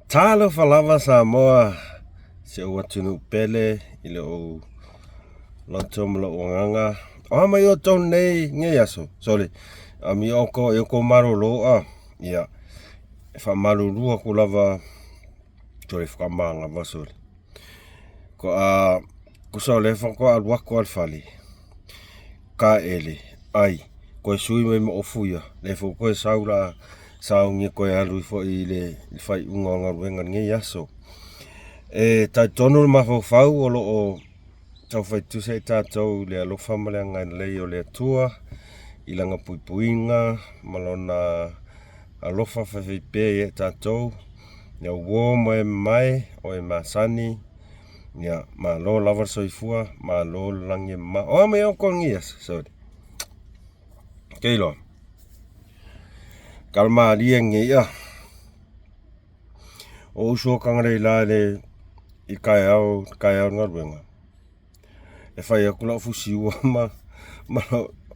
Talo falava Samoa se ua tunu pele i le o lotom lo wanganga. O mai o ton nei nge yaso. Sorry. Mi oko maru loa. Ia. E fa maru lua ko lava tore whakamanga vasori. Ko a kusa le fa ko al wako al fali. Ka ele. Ai. Ko e sui mai mo ofuia. Le fo ko e saura sau ngi ko e alu fo i le fai unga wenga nge yaso. E tai tonu le mafau o lo o tau fai tu se tātou le alofa ma le ngai lei o le atua i langa puipuinga malona alofa fai pe e tātou ia uo mai mai o e masani ia ma lo lava soifua ma lo langi ma o me o kongias sorry keilo kalma liengi ia o uso kangare la le i kai au ngarwenga e fai akula fusiwa ma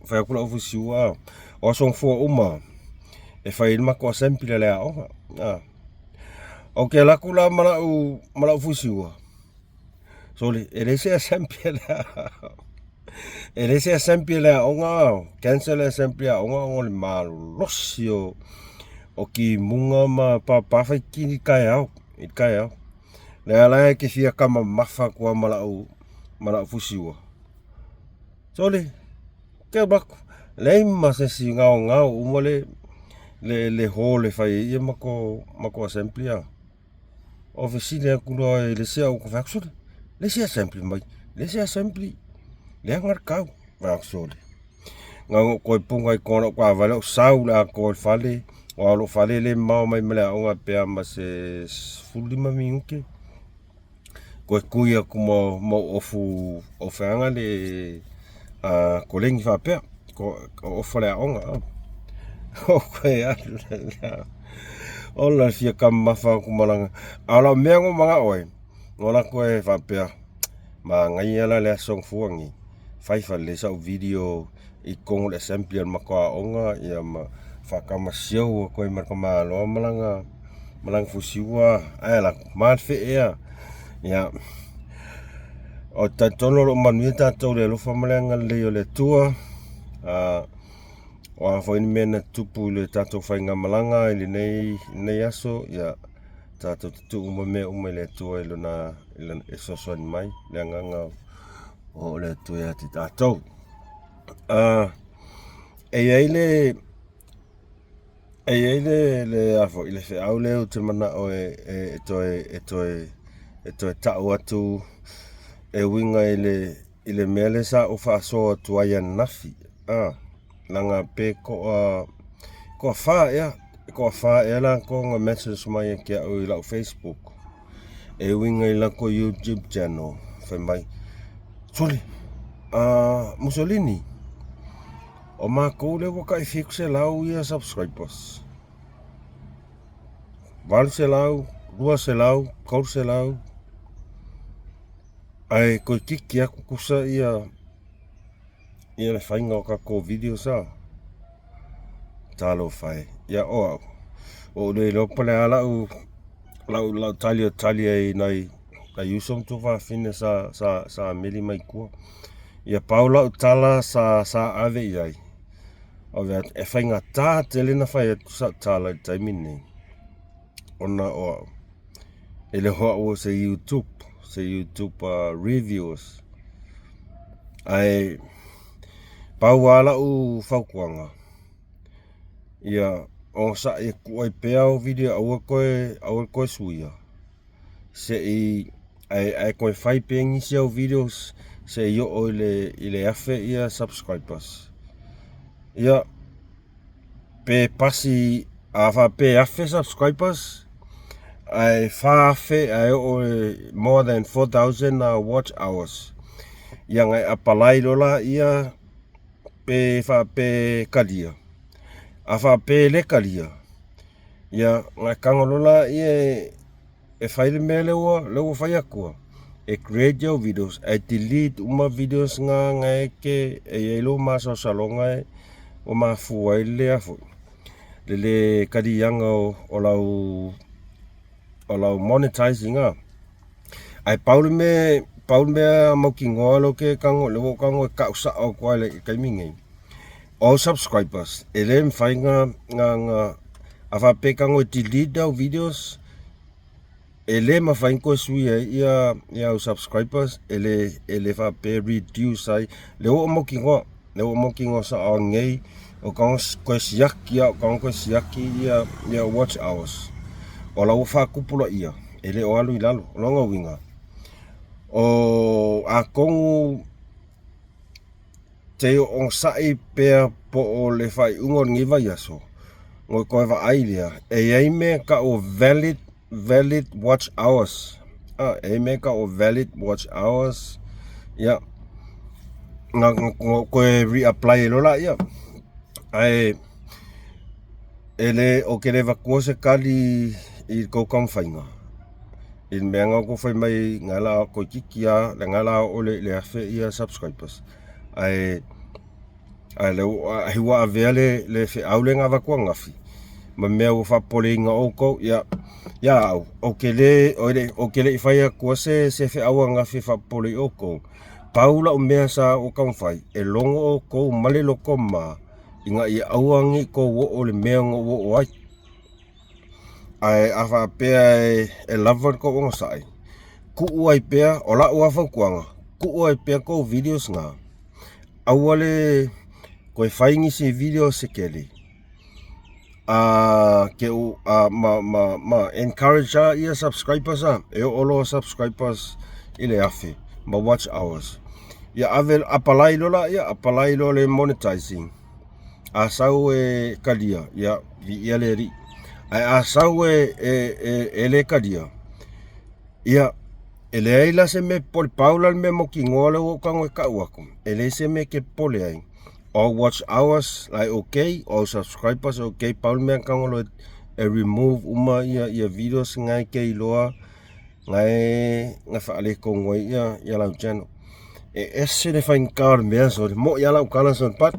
fai akula fusiwa o song fo uma e fai ma ko sempre le o o ke la kula mala fusiwa soli e se sempre le o nga cancel sempre o nga o le mal losio o ki munga ma pa fai ki kai au le ala ke fia kama mafa ko mala fusiwa soli ke bak le ma se si nga umole le hole fai e mako sempre ya oficina kuno le se o faxo le se sempre mai le se sempre le ngar kau faxo nga ko punga ko kwa vale saula ko fale o lo fale le mai mele o pe ma se fulima minke ko kuia como mo ofanga le ko lengi fa pe ko ofale onga o ko ya o la fia kam mafa ko malanga ala mengo manga oi ngola ko e fa pe ma ngai ala le song fuangi fai fa le sa video i kong le sample mako onga ia ma fa kama sio ko i marka malo malanga fusiwa ala mal fe ia o tatono lo manuita to le lo famalanga le o le tua o a foi mena tupu le tato fainga malanga ile nei aso ia tato tu me le tua ile na e so mai le nganga o le tua ti tato e le afo ile fe au le te mana o e to ta watu e winga ile mele sa o fa so tua ya nafi langa pe ko fa ya la ko nga message mai ke o la Facebook e winga ila ko YouTube channel fe mai soli Mussolini o ma ko le wo kai fixe lau ia subscribers val se lau rua se lau kol se lau ai ko kikia kusa ia le fainga o ka ko video sa talo fai ia o le lo pole ala lau talia i nai yusom tu va fine sa meli mai kua ia paula tala sa ave iai o ve e fainga ta telena fai sa tala taimini ona o ele ho se YouTube reviews ai pauala u faukuanga ia o sa e ko peo video au ko suia se ai ko fai pengi se videos se yo ile afe ia subscribers ia pe pasi ava pe afe subscribers ai fa afe ai o more than 4,000 watch hours ia ngai apalai lola ia pe fa pe kalia afa pe le kalia ia ngai kangolola ia e fai mele lo fai akua e create your videos e delete uma videos nga ngai ke e lo maso salonga o ma fuai le afu le kadianga o o lau monetizing ai Paul me mau ki ngolo ke kango lewo kango ka usa o kwa le kai mingi all subscribers ele mfai nga afa pe kango delete videos ele mafai ko sui ia subscribers ele fa pe reduce ai lewo mo ki ngo sa o ngei o kango ko siaki ia watch hours o lau fa kupula ia ele o alu ilalo longa winga o a kongu te o sai pe po o le fai ungo ngiva yaso ngo ko va ailia e me ka o valid watch hours e me ka o valid watch hours ya nga ko reapply lo la ya ai ele o que leva coisa kali I ko kam fainga in menga ko fai mai ngala ko kikia le ngala o le afe ia subscribers ai le hiwa avele le fe aulenga va ko ngafi ma me o fa polinga o ko ya o que le fai ko se fe awa ngafi fa poli o ko paula o me sa o kam fai e longo o ko male lo ko ma inga ia awangi ko o le menga o ai ai afa pe e lava ko ngo sai ku ai pe o la wa fa kuanga ku ai pe ko videos nga awale ko fai ngi se video se kele ke o ma encourage ia subscribers e o lo subscribers ile afi ma watch hours ya avel apalai lo le monetizing asau e kalia ya ia le ri ai asau ele kadia ia ele ai la se me por paula me mo kingole o kango ka wako ele se me ke pole ai all watch hours like okay all subscribers okay paul me kango lo remove uma ia videos ngai ke loa ngai nga fa ale ko ngoi ia la channel esse ne fa inkar me so mo ia la kala son pat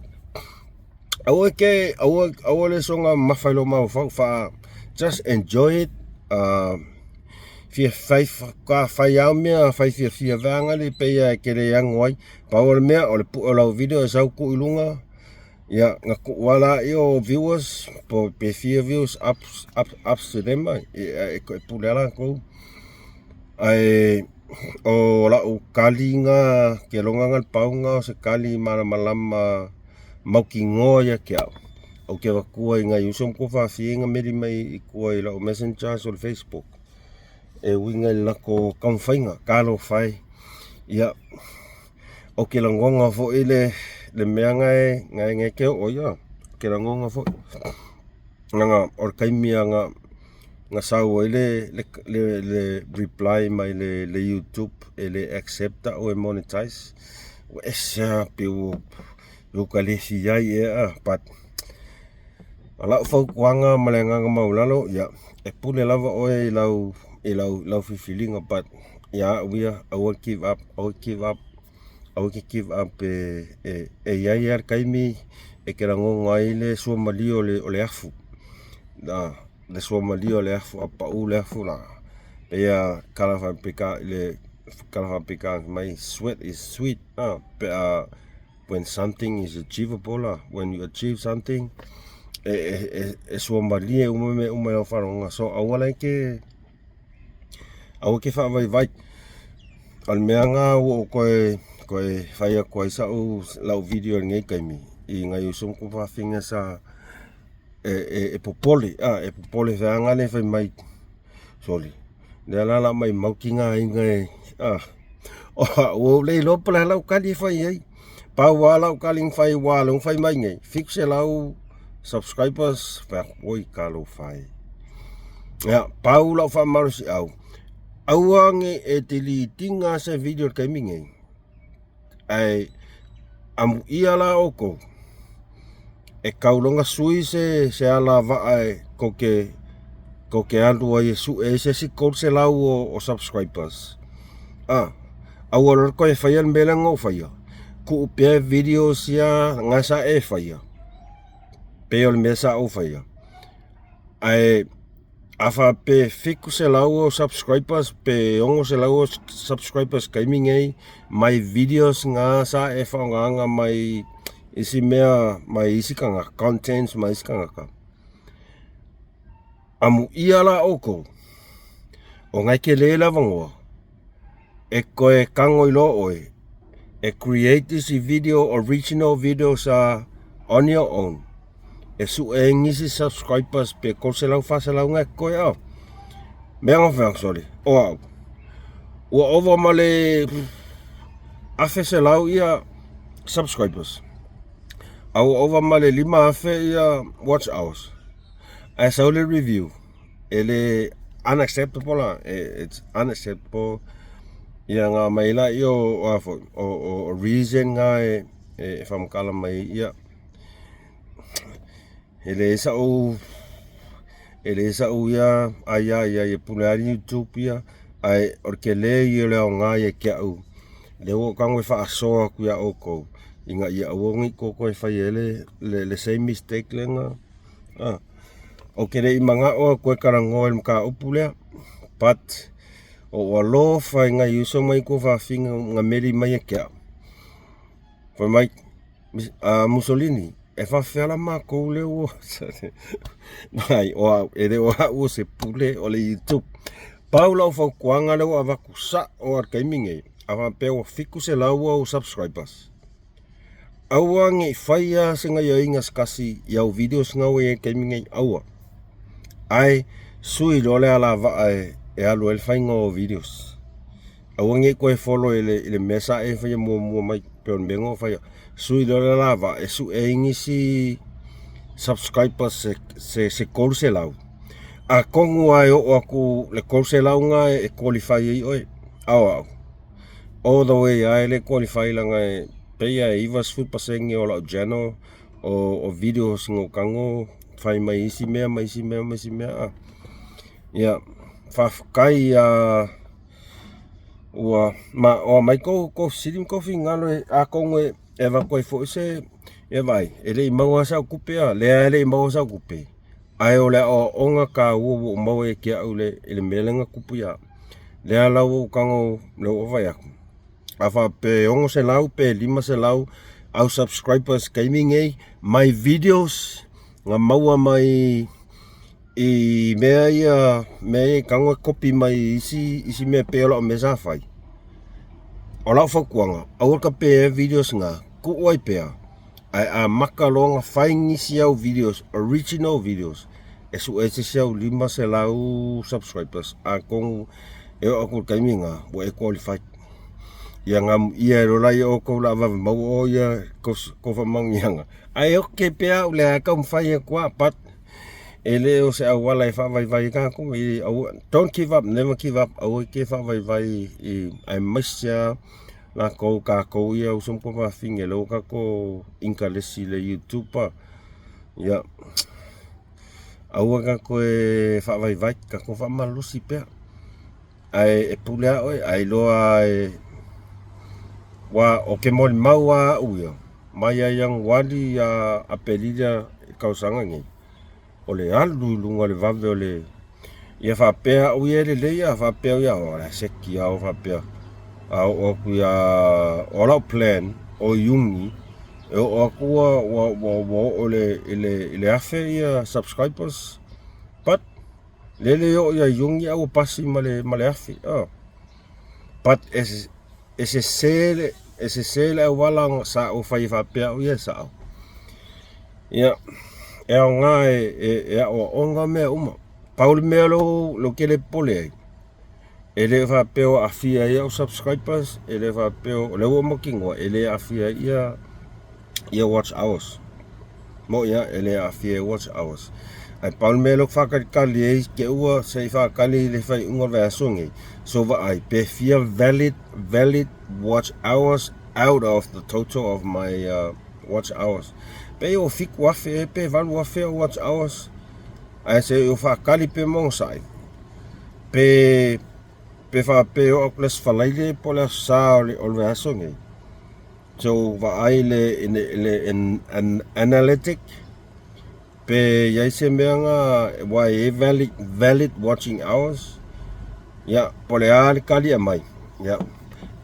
awole songa mafalo ma fa just enjoy it fa au mea fia vanga le pe ke le angoi power mea o le pu o la video sa ku ilunga ya nga ku wala yo viewers po pe fia views up to them e ko pu la ko ai o la u kalinga ke longa ngal paunga se kali malama mau ki ngoia ke au o ke wa kua inga yusom ko fa fiinga meri mai I kua I la o messenger so Facebook e winga la ko kam fainga kalo fai ia o ke langonga fo ile le meanga ngai ke o ia ke langonga fo nga or kaimia nga sau ile le reply mai le YouTube ele accept o monetize o esa pe o kalesi ai pat ala fo kuanga malenga maulalo ya e pule lava o lau feeling but ya I will give up ya kaimi e kera ngai le Somali o le afu da le Somali o le afu apa u le afu la ya kala fa pika my sweat is sweet when something is achievable when you achieve something Somali ume faronga so awala ke fa vai al meanga o koe fai ko sa o la video ngai kaimi I ngai som ko fa finga sa popole vanga le fai mai soli le la mai maukinga ngai o le lo pala la kali fai ai pa wala kaling fai wala fai mai ngai fixe lau subscribers fa oi kalo fai ya paula fa marusi awange tili tinga se video kaminge ai amu iala oko kaulonga sui se ala va ai koke andu ai su se si se lau o subscribers awal ko fayan belang o faya ku pe videos ya ngasa faya peol mesa o faya ai Afa pe fiku se lau subscribers pe ongo se lau subscribers gaming ai my videos nga sa e whaonganga mai isi mea mai isi kanga contents mai isi kanga ka. Amu ia la oko o ngai ke leila vangoa e koe kango ilo oe e create this video original videos on your own. E su e ngisi subscribers pe ko se lau fasa lau ngai koe au. Mea ngawhang sorry. O au. Ua over male afe se lau ia subscribers. Au over male 5 afe ia watch hours. I saw the review. Ele unacceptable la. It's unacceptable. Ia ngā maila i o reason ngā e whamkala mai ia. Ele sa o ia ia e puleari YouTube ia. Ai orke le i leo ngā e kia au. Leo kango e whaasoa kuia o kou. Inga ia auongi koko e whai ele le same mistake le ngā. O kere i manga o koe karangoa e mka upulea. But o alo whai ngā iuso mai ko whawhinga ngā meri mai e kia. Whai mai Mussolini. E whawhiala mā kou leo o. Mai o ere o hau se pule o le YouTube. Paula o whaukuanga leo a waku sa o ar gaming e. A whapeo fiku se lau au subscribers. Aua nge whaia se ngai inga skasi iau videos ngau e gaming e aua. Ai sui role ala wa e alu el whainga o videos. Aua nge koe follow ele mesa e whaia mua mai peon bengo whaia. Sui role ala wa e su e ingisi subscribers se kolu se lau. A kongu ai o aku le kolu se lau nga e qualify e oe. Au. All the way ai le qualify langa e peia e iwas fu pasengi o lau jano o videos ngo kango whai mai isi mea. Ia, whawkai ua mai ko sirim kofi ngalo a kongo e wakoi fo se e vai ele i maua sa kupea le ele i maua sa kupe ai o le o onga ka uo mau e kia au le ele melenga kupu ia le ala o kango le o vai aku afa pe ongo se lau pe 5 se lau au subscribers gaming e my videos nga maua mai i mea ia mea kango kopi mai isi mea pe ola o mesa fai o lau whakuanga au ka pe videos nga ku oi pea ai a maka longa whaingi si au videos original videos e su e se au 5 se lau subscribers a kongu e o aku kaiminga bo e qualified ia ngam ia rolai o ko la va mau o ia ko fa mangianga ai o ke pea u le ka mfai kwa pat ele o se awala e fa vai ka ko i don't give up never give up o ke fa vai I miss ya la ko ka ko ia usum ko va finge lo ka ko inkalesi le YouTube pa ia au ka ko e fa vai ka ko fa malusi pe ai e pulea oi ai loa wa o ke mol maua uia mai yang wali ya apelida kausanga ngi ole alu lunga le vave ole ia fa pea uia le ia fa pea ia ora seki au fa pea au ku ya ola plan o yungi o ku wa ole ile afe ia subscribers but lele yo ya yungi au pasi male afe but ese sele walang sa o fai fa pea ia sa ia e nga e o onga me uma paul me lo que le pole ele fa peo afia ia subscribers ele fa peo le wo mokingo ele afia ia watch hours mo ia ele afia watch hours ai paul me lo fa kali ke ua se fa kali le fa unga versungi so va ai pe fia valid watch hours out of the total of my watch hours pe o fiku afe pe valu afe watch hours ai se o fa kali pe monsai pe fa pe o plus falaile pola sa o versungi so va ai le in an analytic pe yai se meanga why valid watching hours ya pole ali kali mai ya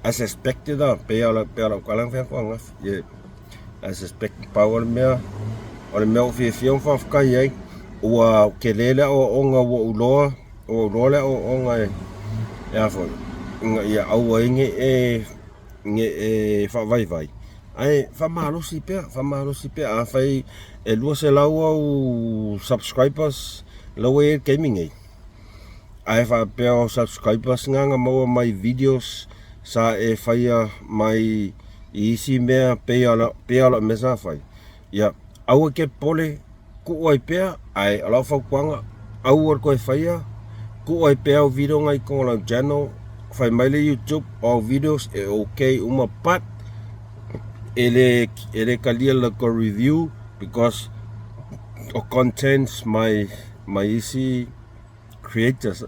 as expected pe ala kalang fa ko ngaf ye as expected power me o me fi fa ka ye o kelele o nga wo ulo o role o nga ya fo ya au nge fa vai ai fa malo si pe a fai e lua se lau au subscribers lau e gaming ai fa pe o subscribers nga mo mai videos sa e fai mai isi mea pe ala mesa fai ya au ke pole ku ai pe ai ala fa kwanga au ko fai ku ai pe o video ngai ko la channel fai mai le YouTube o videos e okay uma pat ele kalia la ko review because it contains my easy creators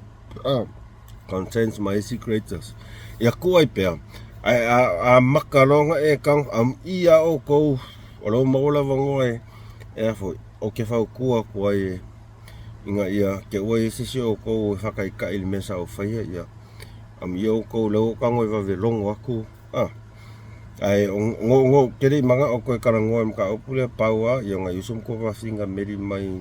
contains my easy creators ya ku ai pe a makalonga e kang am ia o ko o lo mo la vango e fo o ke fa ku ai inga ia ke o ese o ko fa kai ka il mesa o fa ia am yo ko lo ka ngoi va velongo aku ai ngo kere manga o ko karango am ka opule paua yo nga yusum ko va singa meri mai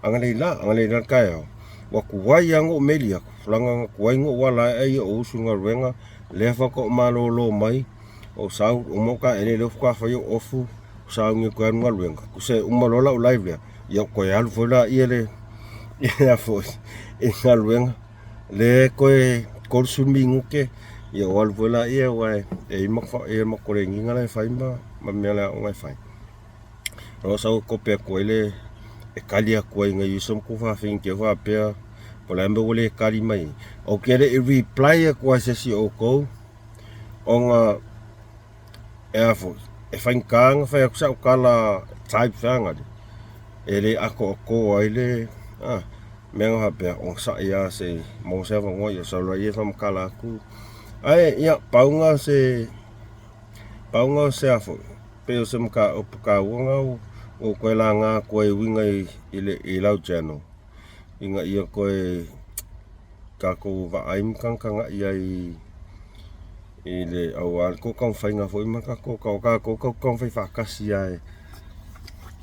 angale la ka yo wa ku wai ngo meli aku flanga ku wai ngo wala ai o sunga renga le fa ko malo lo mai o sau o mo ka ene lo fa fa yo ofu sau ngi ko ngo renga ku se umma lo la live ya ko ya fo la ile ya fo e ngal renga le ko sumi nguke ya wal vola ia wa e mak ko le nginga le fai ma mela o ngai fai ro sa ko pe ko ile e kalia ko ngai yusum ko fa fin ke fa pe po la mbe wole kali mai o kere e reply ko se si o ko onga e fo e fain kang fa ko sa kala type fanga ele ako ko ile menga ha pe on sa ia se mo se va ngoi so la ia fam kala ku ai ya paunga se afo pe o se mka o ka wanga o ko la nga ko e winga i lau channel inga ia ko ka ko va aim kang ia ile awal ko kan fai nga foi maka ko kan fai fa kasi ai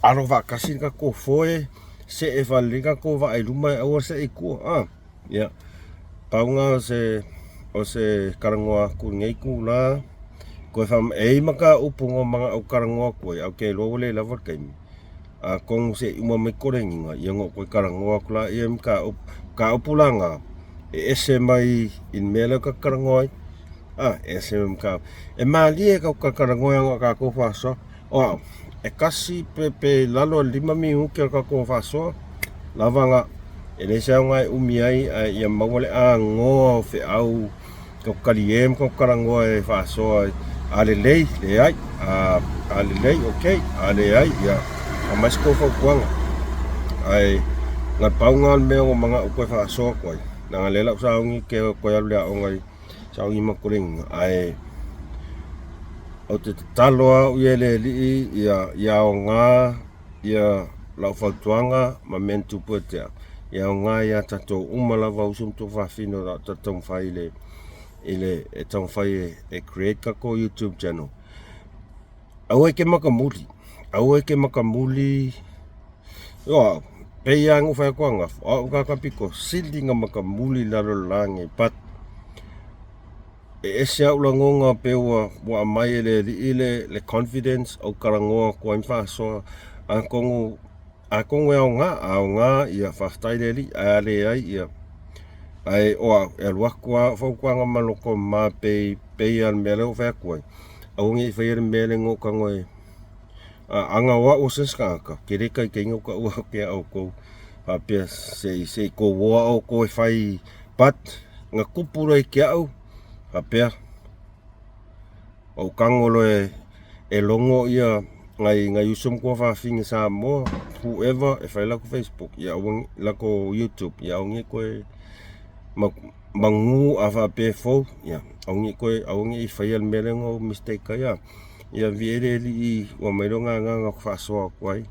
aro va kasi ka ko foi se e valika ko va ai luma o se e ko ya paunga o se karangoa ku ngai ku la ko fam e maka upungo mga o karangoa ko au ke lo le la vor kai a kong se uma me korenga yango ko karangoa ku la em ka upulanga e ese mai in mele ka karangoa ese ka e mali e ka karangoa ka ko fa so o e kasi pe lalo 5 minuto ke ka ko fa so lavanga ele sa ngai umiai ia mawale ngo fe au ko kaliem ko karango e fa so ale lei le ai ale lei okay ale ai ya mas ko fo kwang ai ngat paungal me o mga ko fa so ko na lela sa ngi ke ko ya le ngai sa ngi makuling ai o te taloa uele li ya nga ya la fatuanga momentu putea ya nga ya tato umala va usum to fa fino da tato faile ile e tong fai e create ka ko YouTube channel awe ke makamuli yo pe yang fa ko nga o ka piko sildinga makamuli la lo lange pat e sia ulangonga pe wa mai le confidence o karangoa ko infa so a kongo nga ia fa style li ale ai ia ai o el wakwa fo kwanga maloko ma pe al melo fa ko au ngi fa yer mele ngo ka ngoi anga wa o se ska ka kere ka ke ngo ka o ke au ko pa pe se ko wa o ko fai pat nga kupuro ke au apea o kangolo e longo ia ngai usum ko fa fingi sa mo whoever e fai la ko Facebook ya wang la ko YouTube ya ngi ko mangu afa pe fo ya ngi ko ngi fai al melengo mistake ya viere li o mai longa nga fa so kwai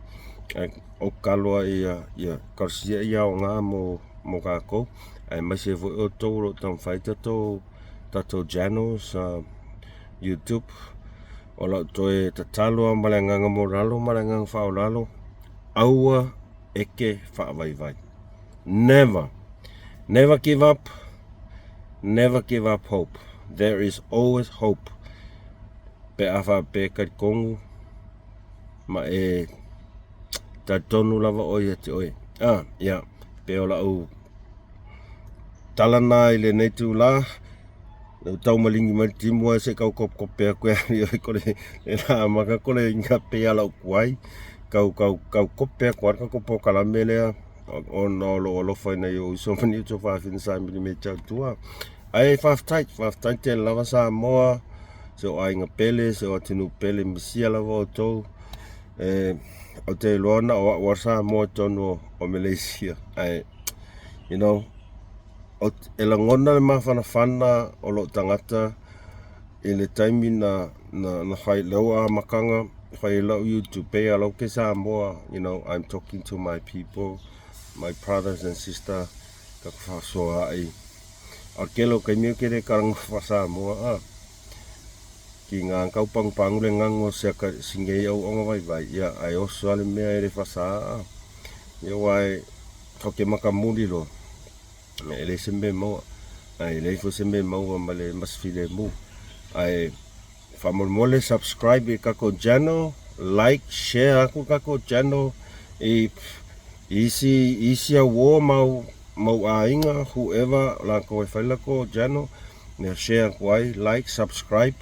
o kaloa ia karsia ia o ngā mo kako ai mai se vo o tō ro tam whai tato channels YouTube o lau toi ta talo malanganga mo ralo malanganga whao ralo aua eke whaavai. Never give up. Never give up hope. There is always hope. Pe awha pe karikongu ma ta tonu lava oi te oi. Pe ola u talana i le nei tu la tau malingi mai timua se kau kop pe koe i kore e la maka kore inga pe ala kuai kau kop pe kwa ka ko kala melea o no lo fai nei o so mani to fa fin sa mi me chau tua ai faf tight te lava sa moa so ai nga pele so tinu pele misia lava to o te lona o sa mo tono o Malaysia ai you know o elangona le mafana o lo tangata i le taimi na whai lewa makanga whai lau YouTube pe alo ke Samoa, you know, I'm talking to my people, my brothers and sisters, ka whasoa ai. A kelo kai mio kere karang wha Samoa ki ngā kaupang pangule ngango seka singei au onga vai, ia ai oso ale mea ere whasa ia wai toke makamuri lo. Le sembe mo ai le fo sembe mo ma le masfile mo ai famole subscribe kako channel like share kako channel easy a wo mau ainga whoever la ko faila ko channel ne share kwai like subscribe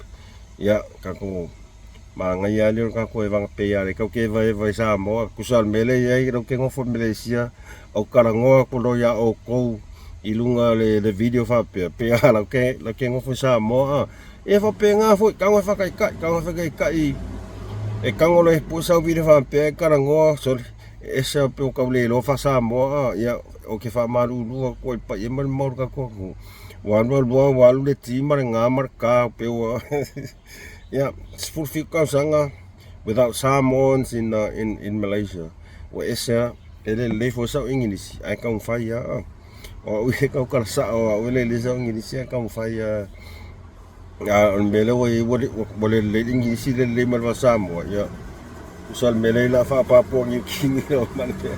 ya kako ngai ali kako evang pe ya ko ke vai sa mo kusal mele ya ro ke ngo fo Malaysia o karangoa ko lo ya o ko ilunga le video fa pe ala ke la ke ngo fa mo e fa pe nga fo ka ngo fa kai e ka ngo le pusa video fa pe karango so e sa pe ka le lo fa sa mo ya o ke fa malu lu ko pa ye mal mor ka ko walu le ti mar nga mar ka pe wa ya full fit ka sanga without Samoans in Malaysia wa esa ele le fo sa English ai ka fa ya o we ka ka sa o le le sa ngi sia ka fa ya mele wo le ngi si le mal va sa mo ya usal mele la fa pa po ngi king no mal pe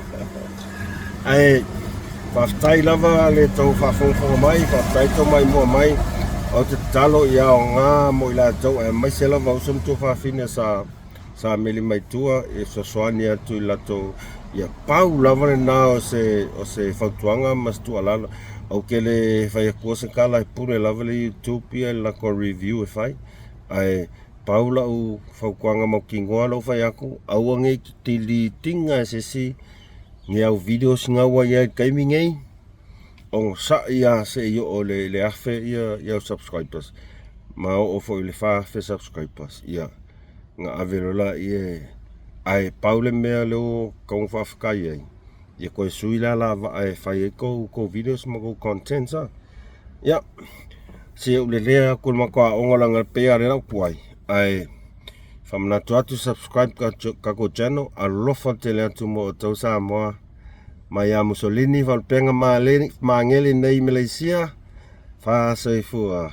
ai fa tai lava le to fa fo mai fa tai to mai mo mai o te talo ya nga mo la to mai se la va usum to fa fine sa mele mai tua e so soania tu la to ia pau lava na o se fautuanga mas tu ala o ke le fai ko se kala pure lava le YouTube ia la ko review e fai ai paula u faukuanga mo kingoa lo fai aku au nge tili tinga se si nge au videos nga wa ia gaming ai o sa ia se yo o le afe ia subscribers ma o fo le fa fe subscribers ia nga averola ie ai paule mea leo kong whafkai ai. Ia koe suila la ai whai ko videos ma ko content sa. Ia, se ule lea kul makoa ongolanga pea re lau puai. Ai, whamanatu atu subscribe ka ko channel, alofa te lea tu mo o tau Samoa. Mai a Mussolini, valpenga ma ngeli nei Malaysia. Wha saifua.